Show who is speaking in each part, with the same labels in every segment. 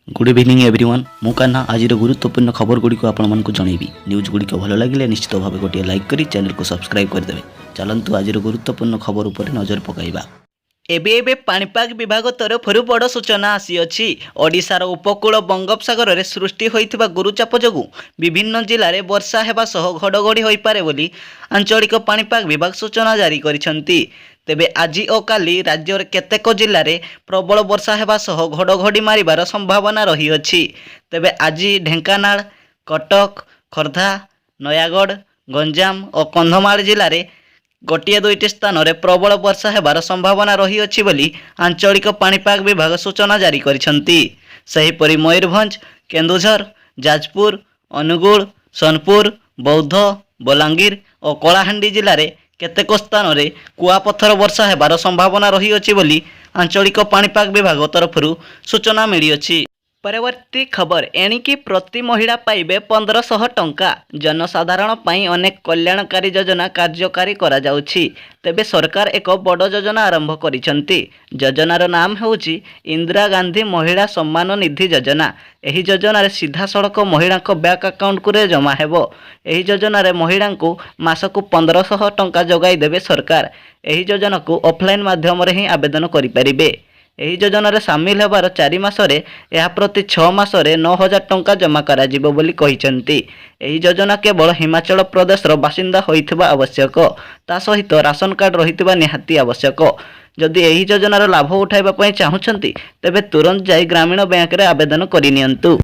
Speaker 1: Good evening everyone मु कान्हा आज गुरुत्वपूर्ण खबर गुड़ी आपको जनइबी न्यूज गुड़ी भल लगे निश्चित भाव गोटे लाइक करी चैनल को सब्सक्राइब करदे। चलतु आज गुरुत्वपूर्ण खबर उपर नजर पकाइबा। एबे पाणीपाग विभाग तरफर बड़ सूचना आसी ओडिशार उपकूल बंगोपसागर में सृष्टि होइथिबा गुरुचाप जोगु विभिन्न जिले में वर्षा हेबा सह घड़घड़ी होई पारे बोली आंचलिक पाणीपाग विभाग सूचना जारी करिसेंती। तेबे आज और काली राज्यर केतेक जिले में प्रबल वर्षा हेबा सह घड़घड़ी मारिबार संभावना रही अछि। तेबे आज ढेंकानाल, कटक, खोर्धा, नयागढ़, गंजाम और कंधमाल जिले में गोटे दुईटी स्थान में प्रबल वर्षा हेबार संभावना रही अछि बोली आंचलिक पाणीपाग विभाग सूचना जारी करिसेंती। सेहिपरि मयूरभंज, केन्दुझर, जाजपुर, अनुगुल, सोनपुर, बौद्ध, बलांगीर और कलाहांडी जिले में केतेक स्थान में कुआपथर वर्षा हेबार संभावना रही अछि बोली आंचलिक पाणीपाग विभाग तरफरु सूचना मिली अछि। परवर्ती खबर एणिकी प्रति महिला पाइबे 1500 टंका। जनसाधारण पाई अनेक कल्याणकारी योजना कार्यकारी करा जाउछि। तेबे सरकार एक बड़ योजना आरंभ करिसेंती। योजनार नाम हेउछि इंदिरा गांधी महिला सम्मान निधि योजना। एही योजना रे सीधा सड़क महिला बैंक अकाउंट को जमा हेबो। एही योजना रे महिला को मासकु 1500 टंका जोगाई देबे सरकार। एही योजना को ऑफलाइन माध्यम रे ही आवेदन करि परिबे। एही योजना रे शामिल हेबार 4 मासरे यह प्रति 6 मासरे 9000 टंका जमा करा जिवो बोली कहिसेंती। एही योजना केवल हिमाचल प्रदेश रो बासिंदा होइथिबा आवश्यक, ता सहित राशन कार्ड रहिथिबा निहाती आवश्यक। जदि एही योजनार लाभ उठाइबा पई चाहुछंती तेबे तुरंत जाई ग्रामीण बैंक रे आवेदन करिनियंतु।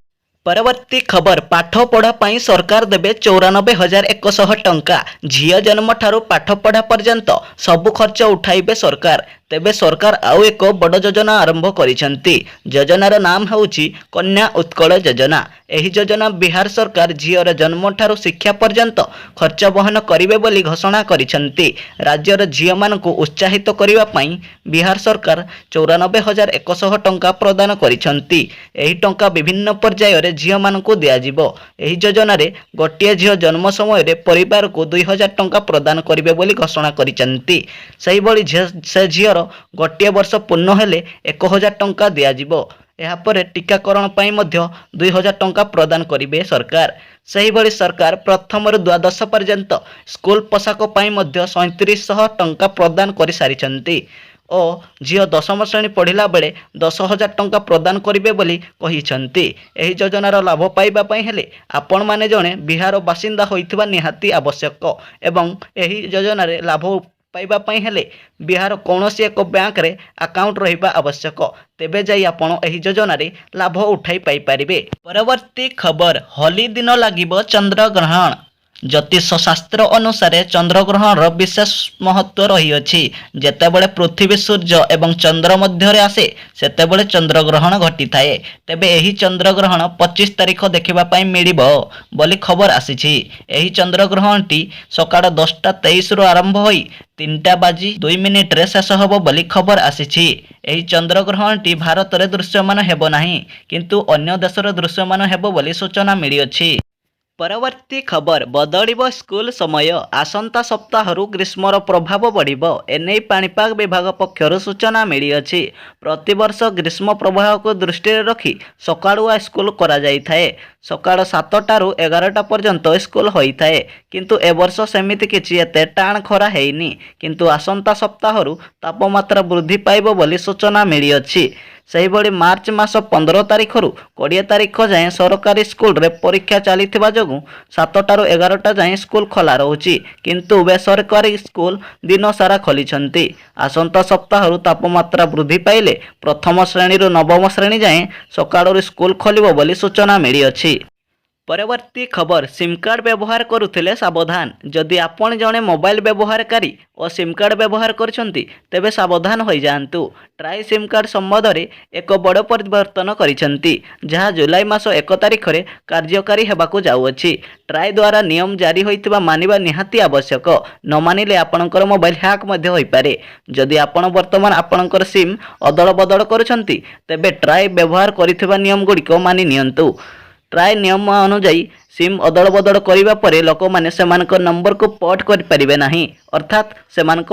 Speaker 1: परवर्ती खबर पाठ पढ़ा पाई सरकार देबे 94,100 टंका। झियो जन्म ठारू पाठ पढ़ा पर्यंत सबु खर्च उठाइबे सरकार। तेबे सरकार आउ एक बड़ योजना आरंभ करिसेंती। योजनार नाम हेउछि कन्या उत्कल योजना। एही योजना बिहार सरकार झियोर जन्म ठारू शिक्षा पर्यंत खर्च बहन करिवे बोली घोषणा करिसेंती। राज्यर झियो मानकु उत्साहित करिवा पई बिहार सरकार 94,100 टंका प्रदान करिसेंती। एही टंका विभिन्न पर्याय रे झियो मानकु दिया जिवो। एही योजना रे गोटिए झियो जन्म समय रे परिवार को 2000 टंका प्रदान करिवे बोली घोषणा करिसेंती। सेही बोली से झियोर गोटे वर्ष पूर्ण हेले 1000 टंका दिया जिवो। एहा परे टीकाकरण पाई मध्य 2000 टंका प्रदान करिवे सरकार। सही भली सरकार प्रथम रु द्वादश पर्यंत स्कूल पोशाक पाई मध्य 3700 टंका प्रदान करि सारिछंती और झियो 10म श्रेणी पढ़िला बेले 10,000 टंका प्रदान करिवे बोली कहिछंती। एही योजनार लाभ पाइबा पई हेले आपण माने जणे बिहार बासिंदा होइथिबा निहाती आवश्यक एवं एही योजना रे लाभ पाइबा पई हेले बिहार कौनसी एक बैंक रे अकाउंट रहिबा आवश्यक। तेबे जाई आपण एही योजना रे लाभ उठाई पाई परिबे। परवर्ती खबर होली दिन लागिबो चंद्र ग्रहण। ज्योतिष शास्त्र अनुसार चंद्रग्रहण विशेष महत्व रही अछि। जेतेबेले पृथ्वी सूर्य एवं चंद्र मध्य आसे सेतेबेले चंद्रग्रहण घटी थाए। तेबे एही चंद्रग्रहण 25 तारिख देखिबा पई मिलिबो बोली खबर आसीछि। एही चंद्रग्रहण टी सकाळ 10:23 रु आरंभ होई 3:02 रे शेष होबो बोली खबर आसीछि। एही चंद्रग्रहण टी भारत रे दृश्यमान हेबो नाही किंतु अन्य देश रे दृश्यमान हेबो बोली सूचना मिली अछि। परवर्ती खबर बदलिबो स्कूल समय। आसंता सप्ताहरु ग्रीष्मर प्रभाव बढ़िबो एनै पाणीपाग विभाग पक्षरु सूचना मिली अछि। प्रतिवर्ष ग्रीष्म प्रभाव को दृष्टि रखी सकाळुआ स्कूल करा जाई थाए। सकाळ 7टा रु 11टा पर्यंत स्कूल होई थाए किंतु ए वर्ष सेमिति किछि एते टाण खरा हेइनी किंतु आसंता सप्ताहरु तापमात्रा वृद्धि पाइबो बोली सूचना मिली अछि। सही बड़ी मार्च मास 15 तारिख रु 20 तारिख जाए सरकारी स्कूल रे परीक्षा चलीथिबा जोगु 7टा रु 11टा जाए स्कूल खोला रहउची किंतु बेसरकारी स्कूल दिन सारा खोलिछंती। आसंता सप्ताह रु तापमात्रा वृद्धि पाइले प्रथम श्रेणी रु नवम श्रेणी जाए सकाळ स्कूल खोलिबो बोली सूचना मिली अछि। परवर्ती खबर सिम कार्ड व्यवहार करुथिले सावधान। जदि आपण जणे मोबाइल व्यवहारकारी और सिम कार्ड व्यवहार करछंती तेबे सावधान होई जांतु। ट्राई सिम कार्ड संबंध रे एक बड़ परिवर्तन करिछंती जहा जुलाई मास 1 तारिख रे कार्यकारी हेबाकू जाउअछि। ट्राई द्वारा नियम जारी होइतिबा मानिबा निहाती आवश्यक। न मानिले आपणकर मोबाइल हैक मध्ये होई पारे। जदि आपण वर्तमान आपणकर सिम अदल बदल करछंती तेबे ट्राई व्यवहार करिथिबा नियम गुडी को मानि नियंतु। ट्राई नियम अनुଯାयी सिम अदल बदल करिबा परे लोक माने सेमानक नंबर को पोर्ट करि परिबे नाही अर्थात सेमानक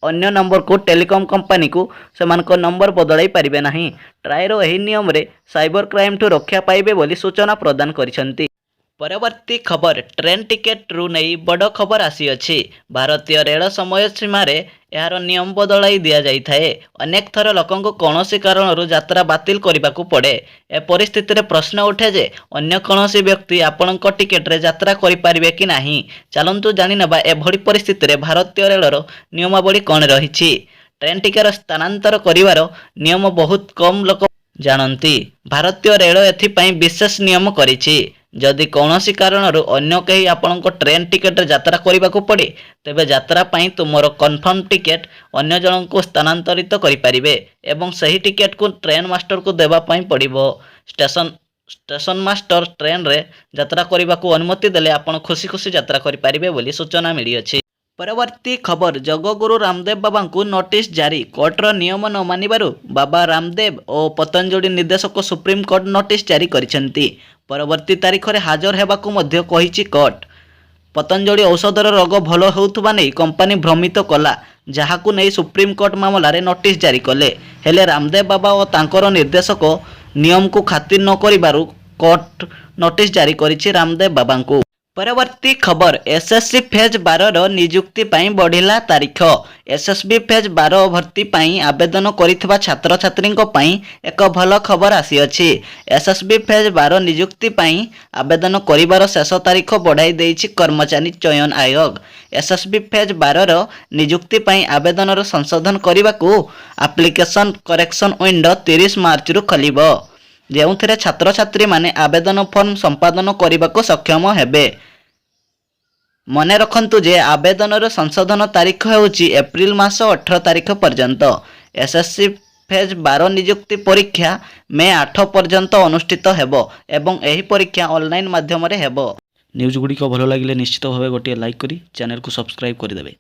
Speaker 1: अन्य नंबर को टेलीकॉम कंपनी को सेमानक नंबर बदलाई पारिबे नाही। ट्राइरो एही नियम रे साइबर क्राइम ठू रक्षा पाइबे बोली सूचना प्रदान करिसेंती। परवर्ती खबर ट्रेन टिकेट रु नहीं बड़ खबर आसी अछि। भारतीय रेल समय सीमा रे यार नियम बदलाई दिया जाई थाए। अनेक थर लोकंको कौनसी कारणरू यात्रा बातिल करबाकू पड़े। ए परिस्थिति रे प्रश्न उठे जे अन्य कौनसी व्यक्ति आपणक टिकेट रे यात्रा करि पारिबे कि नाही। चलंतु जानि नेबा एभଳି परिस्थिति रे भारतीय रेलर नियमावली कौन रहिछि। ट्रेन टिकेट स्थानांतर करिवार नियम बहुत कम लोक जानती। भारतीय रेल एथिपाई विशेष नियम करिछि। जदि कौनसी कारणरू अन्य कहीं आपणक ट्रेन टिकेट यात्रा करने पड़े तेबे यात्रा पाई तुमर कन्फर्म टिकेट अन्य जन को स्थानांतरित करें एवं सही टिकेट को ट्रेन मास्टर को देवा पाई पड़िबो। स्टेशन मास्टर ट्रेन रे यात्रा करने को अनुमति देले आपण खुशी खुशी यात्रा करें बोली सूचना मिली अछि। परवर्ती खबर जगगुरु रामदेव बाबा को नोटिस जारी। कोर्टर नियम न मानिबारु बाबा रामदेव और पतंजलि निर्देशक सुप्रीम कोर्ट नोटिस जारी करिसेंती। परवर्ती तारीख रे हाजर हेबाकू मध्य कहिछि कोर्ट। पतंजलि औषधर रोग भल होउथबा नै कंपनी भ्रमित कला, जहाकू नै सुप्रीम कोर्ट मामला रे नोटिस जारी कले। हेले रामदेव बाबा और तांकर निर्देशक नियम को खातिर न करिबारु कोर्ट नोटिस जारी करिछि रामदेव बाबा को। परवर्ती खबर एसएससी फेज 12 रो नियुक्ति पाई बढ़िला तारीख। एसएसबी फेज 12 भर्ती पाई आवेदन करिथिबा छात्र छात्री पाई एक भल खबर आसी अछि। एसएसबी फेज 12 नियुक्ति पाई आवेदन करिवार शेष तारीख बढ़ाई देइछि कर्मचारी चयन आयोग। एसएसबी फेज 12 रो नियुक्ति पाई आवेदन रो संशोधन करिबाकू एप्लिकेशन करेक्शन विंडो 30 मार्च रु खलिबो, जेउथिरे छात्र छात्री माने आवेदन फॉर्म संपादन करिबाकू सक्षम हेबे। मने रखंतु जे आवेदन रो संशोधन तारीख हेउची एप्रिल मास 18 तारीख पर्यंत। एसएससी फेज 12 नियुक्ति परीक्षा मे 8 पर्यंत अनुष्ठित हेबो एवं एही परीक्षा ऑनलाइन माध्यम रे हेबो। न्यूज गुडी को भलो लागिले निश्चित भाबे गोटे लाइक करी चैनल को सब्सक्राइब करि देबे।